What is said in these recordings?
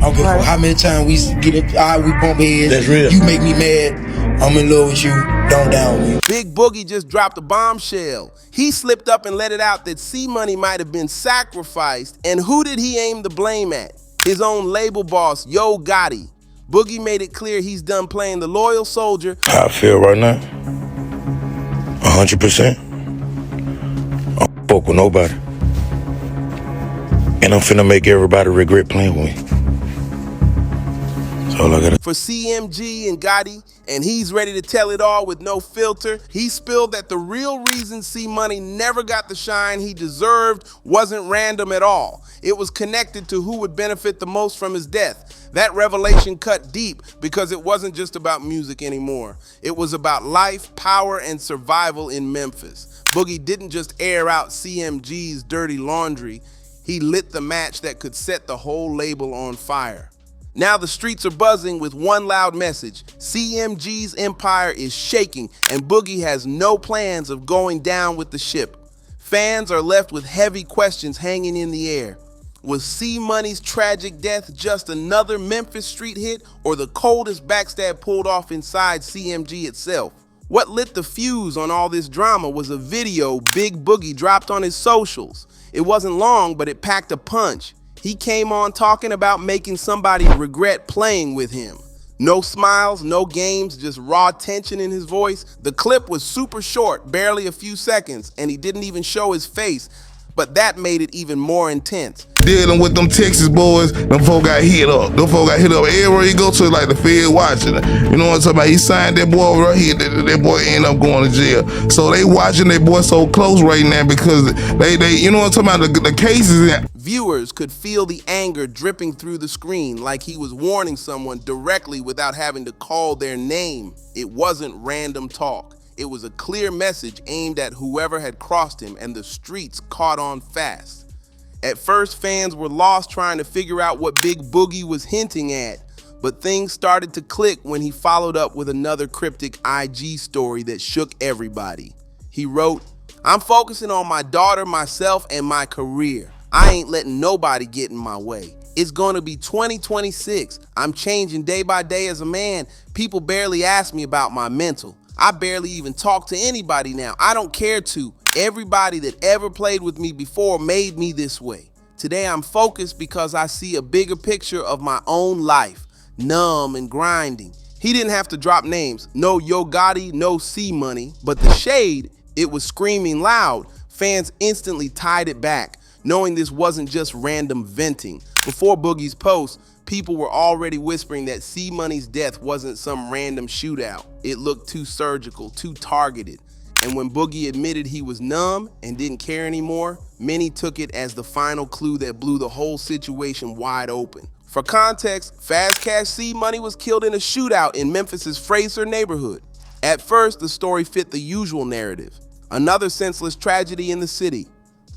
I don't give a fuck how many times we get it, we bump heads. That's real. You make me mad, I'm in love with you, don't down with me. Big Boogie just dropped a bombshell. He slipped up and let it out that C-Money might have been sacrificed, and who did he aim the blame at? His own label boss, Yo Gotti. Boogie made it clear he's done playing the loyal soldier. How I feel right now, 100%. I don't fuck with nobody. And I'm finna make everybody regret playing with me. That's all I gotta. For CMG and Gotti, and he's ready to tell it all with no filter. He spilled that the real reason C-Money never got the shine he deserved wasn't random at all. It was connected to who would benefit the most from his death. That revelation cut deep because it wasn't just about music anymore. It was about life, power, and survival in Memphis. Boogie didn't just air out CMG's dirty laundry. He lit the match that could set the whole label on fire. Now the streets are buzzing with one loud message. CMG's empire is shaking, and Boogie has no plans of going down with the ship. Fans are left with heavy questions hanging in the air. Was C-Money's tragic death just another Memphis street hit, or the coldest backstab pulled off inside CMG itself? What lit the fuse on all this drama was a video Big Boogie dropped on his socials. It wasn't long, but it packed a punch. He came on talking about making somebody regret playing with him. No smiles, no games, just raw tension in his voice. The clip was super short, barely a few seconds, and he didn't even show his face, but that made it even more intense. Dealing with them Texas boys, them folk got hit up. Them folk got hit up everywhere he go to, like the Fed watching. You know what I'm talking about? He signed that boy right here, that boy ended up going to jail. So they watching that boy so close right now because they you know what I'm talking about, the cases. Viewers could feel the anger dripping through the screen like he was warning someone directly without having to call their name. It wasn't random talk. It was a clear message aimed at whoever had crossed him, and the streets caught on fast. At first, fans were lost trying to figure out what Big Boogie was hinting at, but things started to click when he followed up with another cryptic IG story that shook everybody. He wrote, "I'm focusing on my daughter, myself, and my career. I ain't letting nobody get in my way. It's gonna be 2026. I'm changing day by day as a man. People barely ask me about my mental. I barely even talk to anybody now. I don't care to. Everybody that ever played with me before made me this way. Today I'm focused because I see a bigger picture of my own life, numb and grinding." He didn't have to drop names. No Yo Gotti, no C-Money, but the shade, it was screaming loud. Fans instantly tied it back, knowing this wasn't just random venting. Before Boogie's post, people were already whispering that C-Money's death wasn't some random shootout. It looked too surgical, too targeted. And when Boogie admitted he was numb and didn't care anymore, many took it as the final clue that blew the whole situation wide open. For context, Fast Cash C-Money was killed in a shootout in Memphis's Fraser neighborhood. At first, the story fit the usual narrative, another senseless tragedy in the city.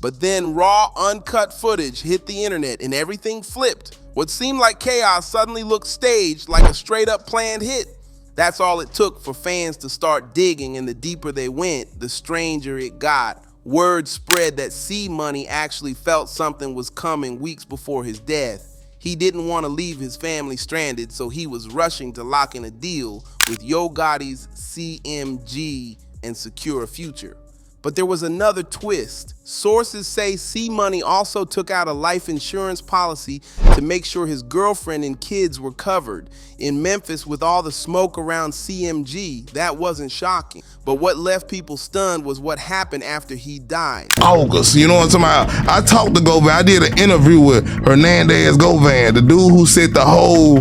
But then raw, uncut footage hit the internet and everything flipped. What seemed like chaos suddenly looked staged, like a straight-up planned hit. That's all it took for fans to start digging, and the deeper they went, the stranger it got. Word spread that C-Money actually felt something was coming weeks before his death. He didn't want to leave his family stranded, so he was rushing to lock in a deal with Yo Gotti's CMG and secure a future. But there was another twist. Sources say C-Money also took out a life insurance policy to make sure his girlfriend and kids were covered. In Memphis, with all the smoke around CMG, that wasn't shocking. But what left people stunned was what happened after he died. August, you know what I'm talking about? I talked to Govan. I did an interview with Hernandez Govan, the dude who set the whole,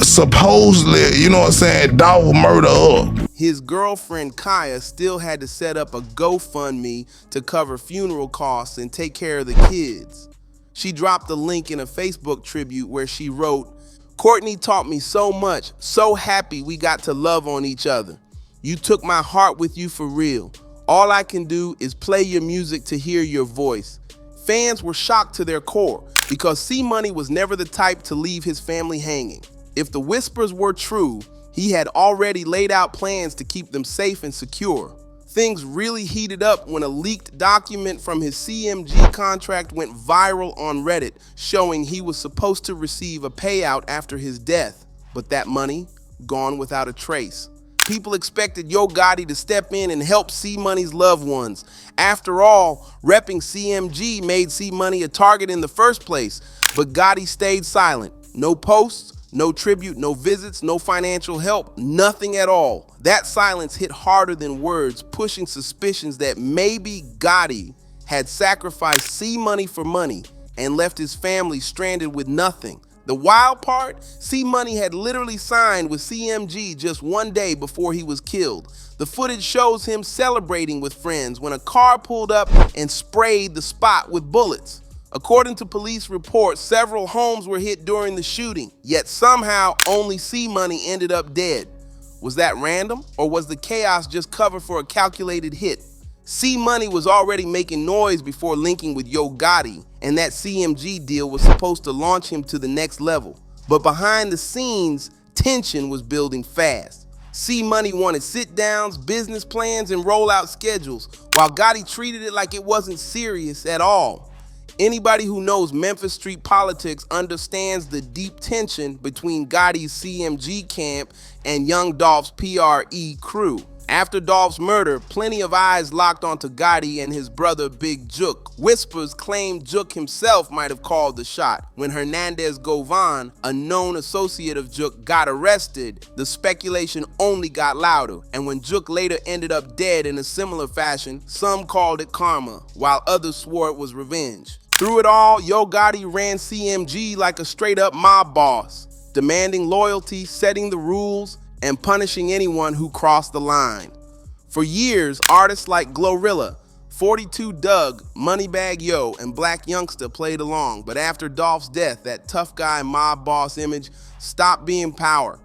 supposedly, you know what I'm saying, dog murder up. His girlfriend Kaya still had to set up a GoFundMe to cover funeral costs and take care of the kids. She dropped a link in a Facebook tribute where she wrote, "Courtney taught me so much, so happy we got to love on each other. You took my heart with you for real. All I can do is play your music to hear your voice." Fans were shocked to their core because C-Money was never the type to leave his family hanging. If the whispers were true, he had already laid out plans to keep them safe and secure. Things really heated up when a leaked document from his CMG contract went viral on Reddit, showing he was supposed to receive a payout after his death, but that money gone without a trace. People expected Yo Gotti to step in and help C-Money's loved ones. After all, repping CMG made C-Money a target in the first place, but Gotti stayed silent. No posts, no tribute, no visits, no financial help, nothing at all. That silence hit harder than words, pushing suspicions that maybe Gotti had sacrificed C-Money for money and left his family stranded with nothing. The wild part, C-Money had literally signed with CMG just one day before he was killed. The footage shows him celebrating with friends when a car pulled up and sprayed the spot with bullets. According to police reports, several homes were hit during the shooting, yet somehow only C-Money ended up dead. Was that random, or was the chaos just cover for a calculated hit? C-Money was already making noise before linking with Yo Gotti, and that CMG deal was supposed to launch him to the next level. But behind the scenes, tension was building fast. C-Money wanted sit-downs, business plans, and rollout schedules, while Gotti treated it like it wasn't serious at all. Anybody who knows Memphis street politics understands the deep tension between Gotti's CMG camp and Young Dolph's PRE crew. After Dolph's murder, plenty of eyes locked onto Gotti and his brother Big Jook. Whispers claimed Jook himself might have called the shot. When Hernandez Govan, a known associate of Jook, got arrested, the speculation only got louder. And when Jook later ended up dead in a similar fashion, some called it karma, while others swore it was revenge. Through it all, Yo Gotti ran CMG like a straight-up mob boss, demanding loyalty, setting the rules, and punishing anyone who crossed the line. For years, artists like Glorilla, 42 Doug, Moneybag Yo, and Black Youngster played along, but after Dolph's death, that tough guy mob boss image stopped being power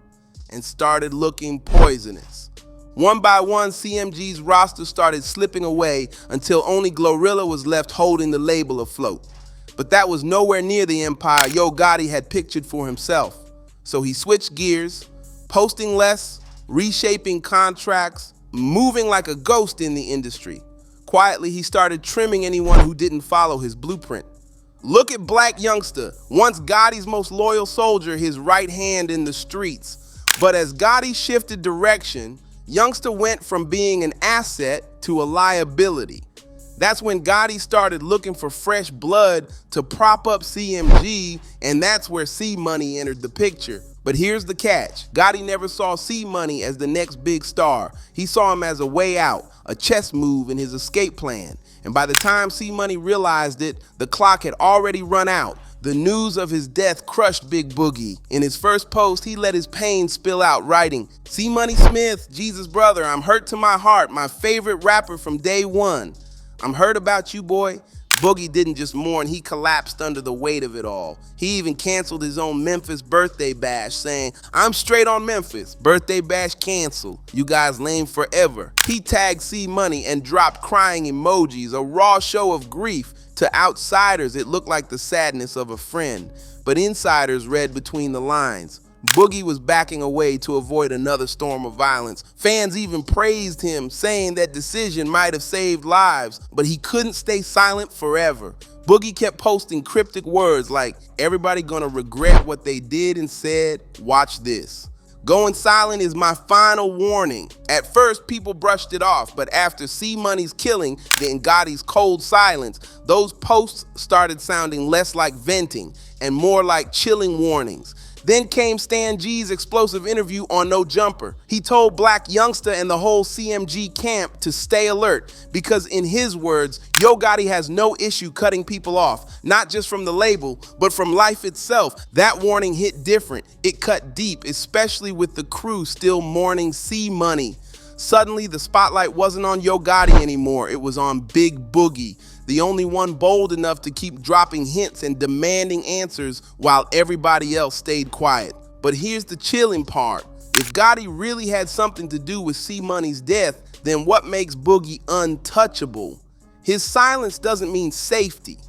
and started looking poisonous. One by one, CMG's roster started slipping away until only Glorilla was left holding the label afloat. But that was nowhere near the empire Yo Gotti had pictured for himself. So he switched gears, posting less, reshaping contracts, moving like a ghost in the industry. Quietly, he started trimming anyone who didn't follow his blueprint. Look at Black Youngster, once Gotti's most loyal soldier, his right hand in the streets. But as Gotti shifted direction, Youngster went from being an asset to a liability. That's when Gotti started looking for fresh blood to prop up CMG, and that's where C-Money entered the picture. But here's the catch. Gotti never saw C-Money as the next big star. He saw him as a way out, a chess move in his escape plan. And by the time C-Money realized it, the clock had already run out. The news of his death crushed Big Boogie. In his first post, he let his pain spill out, writing, "C-Money Smith, Jesus' brother, I'm hurt to my heart, my favorite rapper from day one. I'm hurt about you, boy." Boogie didn't just mourn, he collapsed under the weight of it all. He even canceled his own Memphis birthday bash, saying, "I'm straight on Memphis, birthday bash canceled. You guys lame forever." He tagged C-Money and dropped crying emojis, a raw show of grief. To outsiders, it looked like the sadness of a friend, but insiders read between the lines. Boogie was backing away to avoid another storm of violence. Fans even praised him, saying that decision might have saved lives, but he couldn't stay silent forever. Boogie kept posting cryptic words like, "Everybody gonna regret what they did and said, watch this. Going silent is my final warning." At first, people brushed it off, but after C-Money's killing, then Gotti's cold silence, those posts started sounding less like venting and more like chilling warnings. Then came Stan G's explosive interview on No Jumper. He told Black Youngster and the whole CMG camp to stay alert because, in his words, Yo Gotti has no issue cutting people off, not just from the label, but from life itself. That warning hit different. It cut deep, especially with the crew still mourning C-Money. Suddenly, the spotlight wasn't on Yo Gotti anymore. It was on Big Boogie, the only one bold enough to keep dropping hints and demanding answers while everybody else stayed quiet. But here's the chilling part. If Gotti really had something to do with C-Money's death, then what makes Boogie untouchable? His silence doesn't mean safety.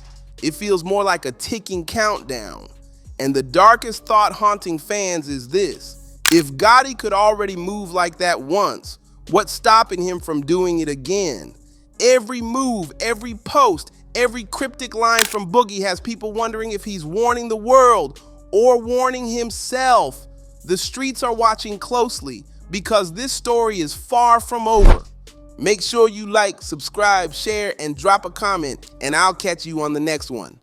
It feels more like a ticking countdown. And the darkest thought haunting fans is this: if Gotti could already move like that once, What's stopping him from doing it again? Every move, every post, every cryptic line from Boogie has people wondering if he's warning the world or warning himself. The streets are watching closely because this story is far from over. Make sure you like, subscribe, share, and drop a comment, and I'll catch you on the next one.